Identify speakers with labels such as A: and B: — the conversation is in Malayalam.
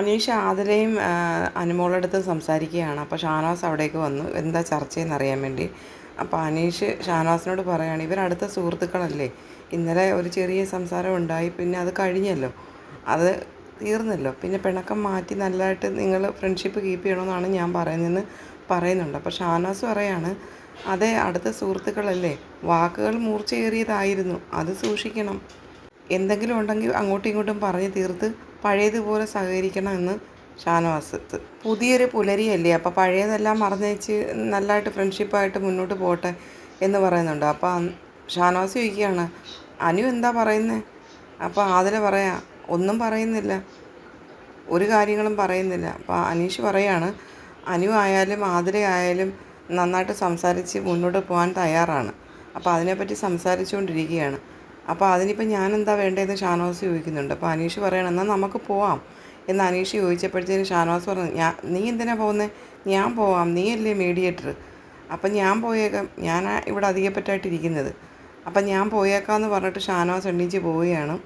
A: അനീഷ ആതിരയും അനുമോളടുത്ത് സംസാരിക്കുകയാണ്. അപ്പോൾ ഷാനവാസ് അവിടേക്ക് വന്നു, എന്താ ചർച്ചയെന്ന് അറിയാൻ വേണ്ടി. അപ്പോൾ അനീഷ് ഷാനവാസിനോട് പറയുകയാണ്, ഇവരടുത്ത സുഹൃത്തുക്കളല്ലേ, ഇന്നലെ ഒരു ചെറിയ സംസാരം ഉണ്ടായി, പിന്നെ അത് കഴിഞ്ഞല്ലോ, അത് തീർന്നല്ലോ, പിന്നെ പിണക്കം മാറ്റി നല്ലതായിട്ട് നിങ്ങൾ ഫ്രണ്ട്ഷിപ്പ് കീപ്പ് ചെയ്യണമെന്നാണ് ഞാൻ പറയുന്നതെന്ന് പറയുന്നുണ്ട്. അപ്പോൾ ഷാനവാസ് പറയാണ്, അതെ, അടുത്ത സുഹൃത്തുക്കളല്ലേ, വാക്കുകൾ മൂർച്ചയേറിയതായിരുന്നു, അത് സൂക്ഷിക്കണം, എന്തെങ്കിലും ഉണ്ടെങ്കിൽ അങ്ങോട്ടും ഇങ്ങോട്ടും പറഞ്ഞ് തീർത്ത് പഴയതുപോലെ സഹകരിക്കണമെന്ന് ഷാനവാസ്. പുതിയൊരു പുലരിയല്ലേ, അപ്പോൾ പഴയതെല്ലാം മറന്നേച്ച് നല്ലതായിട്ട് ഫ്രണ്ട്ഷിപ്പായിട്ട് മുന്നോട്ട് പോട്ടെ എന്ന് പറയുന്നുണ്ട്. അപ്പോൾ ഷാനവാസ് ചോദിക്കുകയാണ്, അനു എന്താ പറയുന്നത്? അപ്പോൾ ആതിര പറയാ, ഒന്നും പറയുന്നില്ല, ഒരു കാര്യങ്ങളും പറയുന്നില്ല. അപ്പോൾ അനീഷ് പറയാണ്, അനു ആയാലും ആതിര ആയാലും നന്നായിട്ട് സംസാരിച്ച് മുന്നോട്ട് പോകാൻ തയ്യാറാണ്. അപ്പോൾ അതിനെപ്പറ്റി സംസാരിച്ചുകൊണ്ടിരിക്കുകയാണ്. അപ്പോൾ അതിനിപ്പോൾ ഞാനെന്താ വേണ്ടതെന്ന് ഷാനവാസ് ചോദിക്കുന്നുണ്ട്. അപ്പോൾ അനീഷ് പറയണം, എന്നാൽ നമുക്ക് പോവാം എന്ന് അനീഷ് ചോദിച്ചപ്പോഴത്തേനും ഷാനവാസ് പറഞ്ഞു, നീ എന്തിനാ പോകുന്നത്? ഞാൻ പോവാം, നീയല്ലേ മീഡിയേറ്റർ, അപ്പം ഞാൻ പോയേക്കാം, ഞാൻ ഇവിടെ അധികപ്പറ്റായിട്ടിരിക്കുന്നത്, അപ്പം ഞാൻ പോയേക്കാമെന്ന് പറഞ്ഞിട്ട് ഷാനവാസ് എണ്ണീച്ച് പോവുകയാണ്.